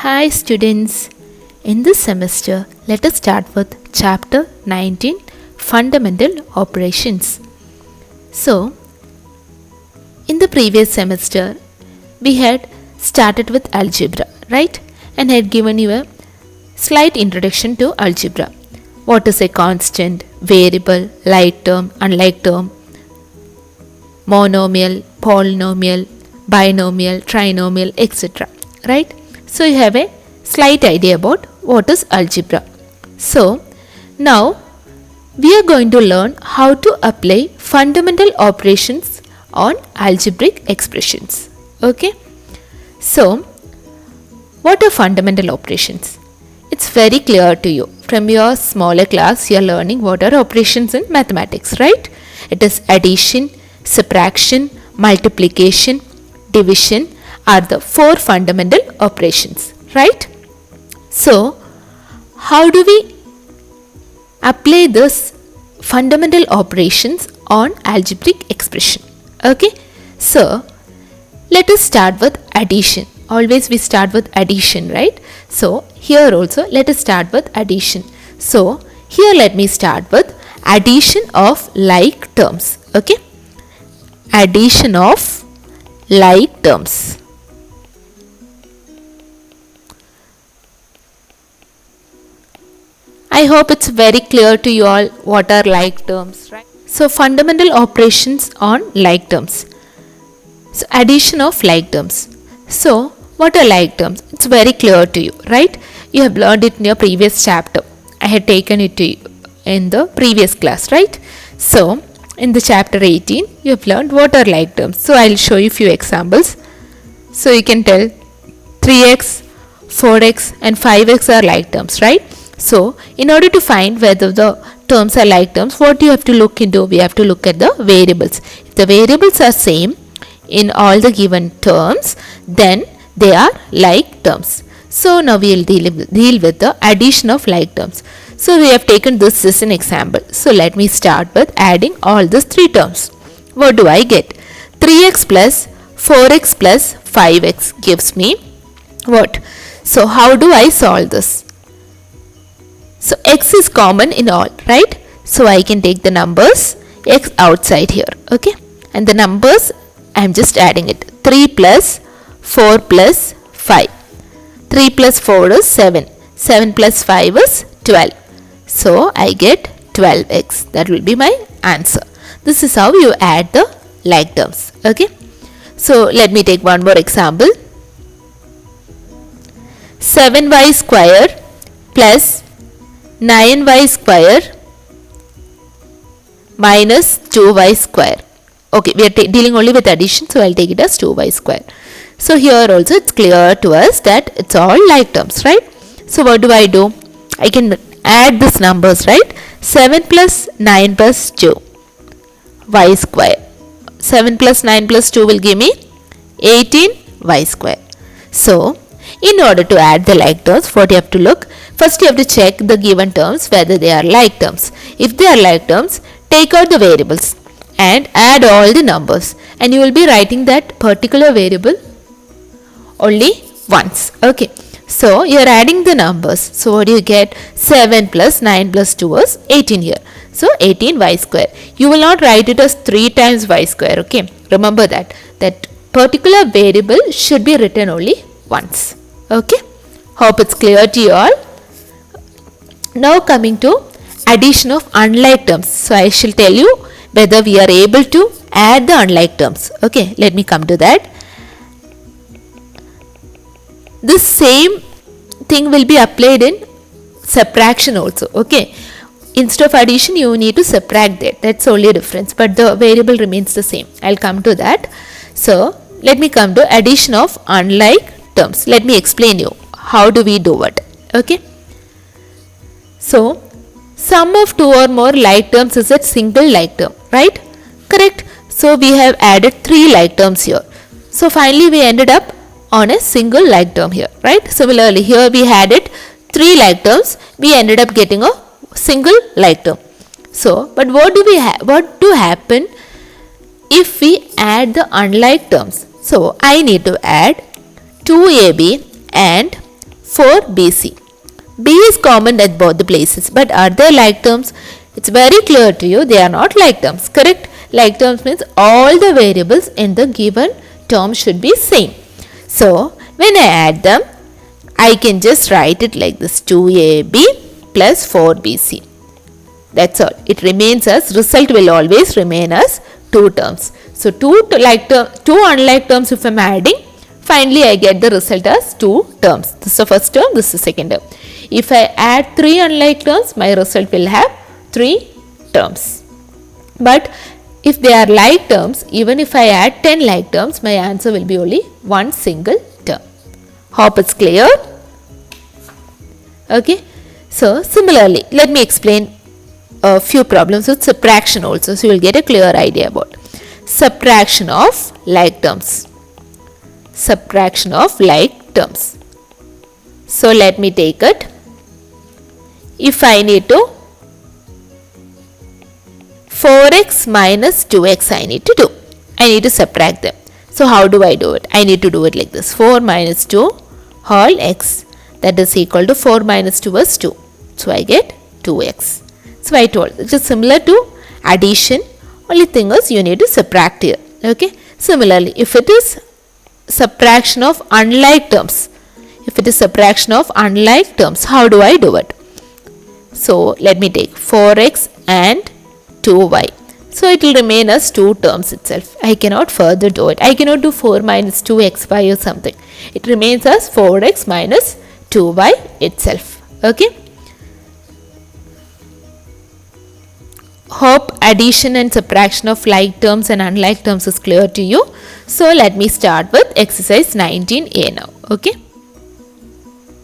Hi students, in this semester let us start with chapter 19 Fundamental Operations. So, in the previous semester we had started with algebra, right? And had given you a slight introduction to algebra. What is a constant, variable, like term, unlike term, monomial, polynomial, binomial, trinomial, etc. Right? So you have a slight idea about what is algebra. So now we are going to learn how to apply fundamental operations on algebraic expressions. Okay? So what are fundamental operations? It's very clear to you. From your smaller class you are learning what are operations in mathematics, right? It is addition, subtraction, multiplication, division are the four fundamental operations, right? So, how do we apply this fundamental operations on algebraic expression? Okay, so let us start with addition. Always we start with addition, right? So, here also let us start with addition. So, here let me start with addition of like terms, okay? Addition of like terms. I hope it's very clear to you all what are like terms, right? So fundamental operations on like terms. So addition of like terms. So what are like terms? It's very clear to you, right? You have learned it in your previous chapter. I had taken it to you in the previous class, right? So in the chapter 18, you have learned what are like terms. So I'll show you few examples. So you can tell 3x, 4x and 5x are like terms, right? So in order to find whether the terms are like terms, what you have to look into? We have to look at the variables. If the variables are same in all the given terms, then they are like terms. So now we will deal with the addition of like terms. So we have taken this as an example. So let me start with adding all these three terms. What do I get? 3x plus 4x plus 5x gives me what? So how do I solve this? So x is common in all, right? So I can take the numbers x outside here, okay? And the numbers I am just adding it. 3 plus 4 plus 5. 3 plus 4 is 7. 7 plus 5 is 12. So I get 12x. That will be my answer. This is how you add the like terms, okay? So let me take one more example. 7y square plus 9y square minus 2y square. Okay, we are dealing only with addition, so I'll take it as 2y square. So here also it's clear to us that it's all like terms, right? So what do? I can add these numbers, right? 7 plus 9 plus 2 y square. 7 plus 9 plus 2 will give me 18 y square. So in order to add the like terms, what you have to look? First you have to check the given terms whether they are like terms. If they are like terms, take out the variables and add all the numbers, and you will be writing that particular variable only once. Okay. So you are adding the numbers. So what do you get? 7 plus 9 plus 2 is 18 here. So 18 y square. You will not write it as 3 times y square. Okay. Remember that. That particular variable should be written only once. Okay. Hope it's clear to you all. Now coming to addition of unlike terms. So I shall tell you whether we are able to add the unlike terms. Okay. Let me come to that. This same thing will be applied in subtraction also, okay? Instead of addition, you need to subtract that. That's only a difference, but the variable remains the same. I'll come to that. So, let me come to addition of unlike terms. Let me explain you how do we do it, okay? So, sum of two or more like terms is a single like term, right? Correct. So, we have added 3 like terms here. So, finally, we ended up on a single like term here, right? Similarly, here we had it 3 like terms, we ended up getting a single like term. So, but what do happen if we add the unlike terms? So, I need to add 2ab and 4bc. B is common at both the places, but are they like terms? It's very clear to you they are not like terms, correct? Like terms means all the variables in the given term should be same. So when I add them, I can just write it like this: 2ab plus 4bc. That's all. It remains as, result will always remain as two terms. So two unlike terms if I am adding, finally I get the result as two terms. This is the first term, this is the second term. If I add three unlike terms, my result will have three terms. But if they are like terms, even if I add 10 like terms, my answer will be only one single term. Hope it's clear. Okay. So similarly, let me explain a few problems with subtraction also, so you will get a clear idea about subtraction of like terms. Subtraction of like terms. So let me take it. If I need to 4x minus 2x I need to do. I need to subtract them. So how do I do it? I need to do it like this: 4 minus 2 whole x, that is equal to 4 minus 2 is 2. So I get 2x. So I told, it is similar to addition, only thing is you need to subtract here. Okay. Similarly, if it is subtraction of unlike terms, how do I do it? So let me take 4x and 2y. So it will remain as two terms itself. I cannot further do it. I cannot do 4 minus 2xy or something. It remains as 4x minus 2y itself. Okay. Hope addition and subtraction of like terms and unlike terms is clear to you. So let me start with exercise 19a now. Okay.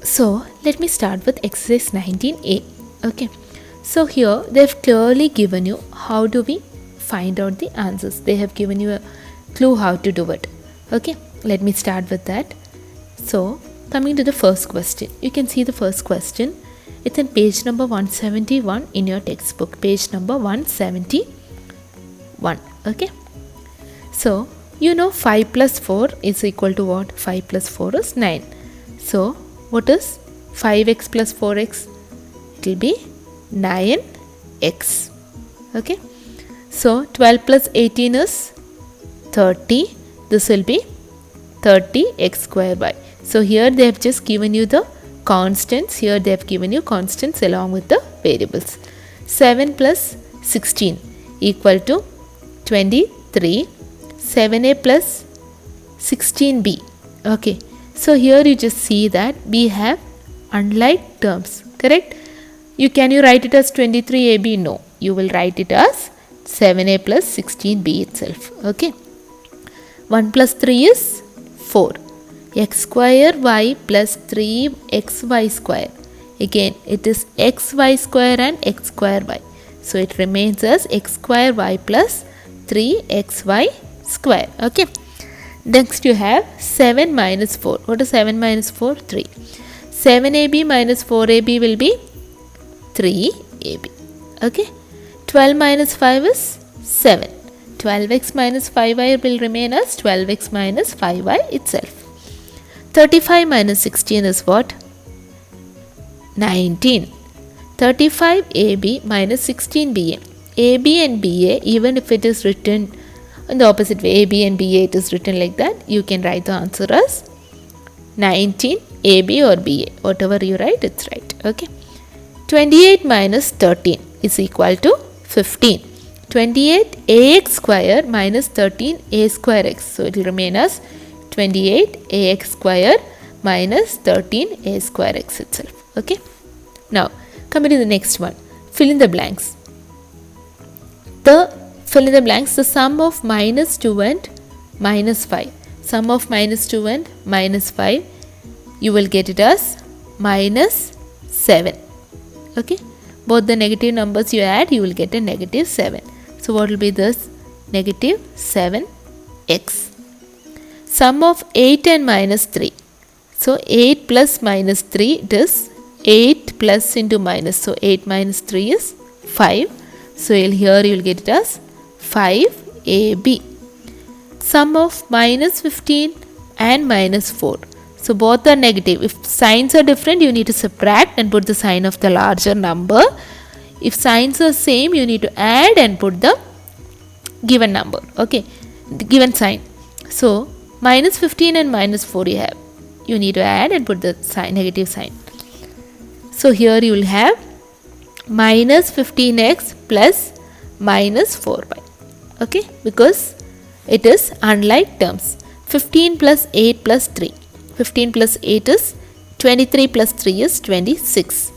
So let me start with exercise 19a. Okay. So here they have clearly given you how do we find out the answers. They have given you a clue how to do it. Okay. Let me start with that. So coming to the first question. You can see the first question. It's in page number 171 in your textbook. Page number 171. Okay. So you know 5 plus 4 is equal to what? 5 plus 4 is 9. So what is 5x plus 4x? It will be 9x. Okay. So 12 plus 18 is 30. This will be 30x square y. So here they have just given you the constants. Here they have given you constants along with the variables. 7 plus 16 equal to 23. 7a plus 16b. Okay. So here you just see that we have unlike terms. Correct? Can you write it as 23ab? No. You will write it as 7a plus 16b itself. Okay. 1 plus 3 is 4. X square y plus 3xy square. Again, it is xy square and x square y. So it remains as x square y plus 3xy square. Okay. Next you have 7 minus 4. What is 7 minus 4? 3. 7ab minus 4ab will be 3ab. Okay. 12 minus 5 is 7. 12x minus 5y will remain as 12x minus 5y itself. 35 minus 16 is what? 19. 35ab minus 16ba. ab and ba, even if it is written in the opposite way, ab and ba, it is written like that, you can write the answer as 19 ab or ba. Whatever you write, it's right. Okay. 28 minus 13 is equal to 15. 28 ax square minus 13 a square x. So it will remain as 28 ax square minus 13 a square x itself. Okay. Now coming to the next one. Fill in the blanks. The sum of minus 2 and minus 5. Sum of minus 2 and minus 5. You will get it as minus 7. Okay. Both the negative numbers you add, you will get a negative 7. So what will be this? Negative 7x. Sum of 8 and minus 3. So 8 plus minus 3, it is 8 plus into minus. So 8 minus 3 is 5. So here you will get it as 5ab. Sum of minus 15 and minus 4. So both are negative. If signs are different, you need to subtract and put the sign of the larger number. If signs are same, you need to add and put the given number. Okay, the given sign. So minus 15 and minus 4 you need to add and put the sign, negative sign. So here you will have minus 15x plus minus 4y. Okay, because it is unlike terms. 15 plus 8 plus 3. 15 plus 8 is 23 plus 3 is 26.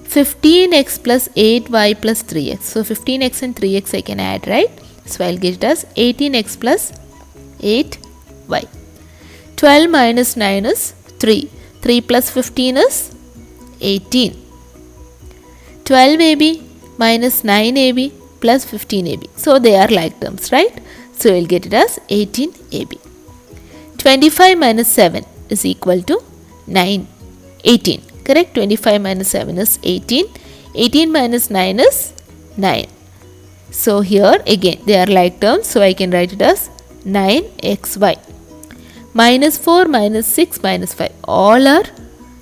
15x plus 8y plus 3x. So 15x and 3x I can add, right? So I'll get it as 18x plus 8y. 12 minus 9 is 3. 3 plus 15 is 18. 12ab minus 9ab plus 15ab. So they are like terms, right? So we'll get it as 18ab. 25 minus 7 is equal to 18. Correct? 25 minus 7 is 18. 18 minus 9 is 9. So here again they are like terms. So I can write it as 9xy. Minus 4, minus 6, minus 5. All are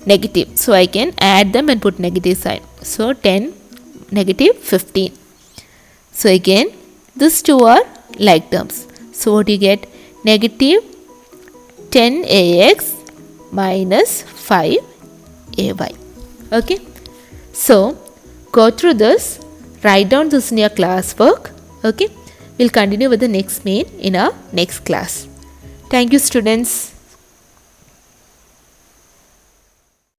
negative. So I can add them and put negative sign. So 10, negative 15. So again these two are like terms. So what you get? Negative 10ax minus 5ay. Okay. So go through this. Write down this in your classwork. Okay. We'll continue with the next main in our next class. Thank you, students.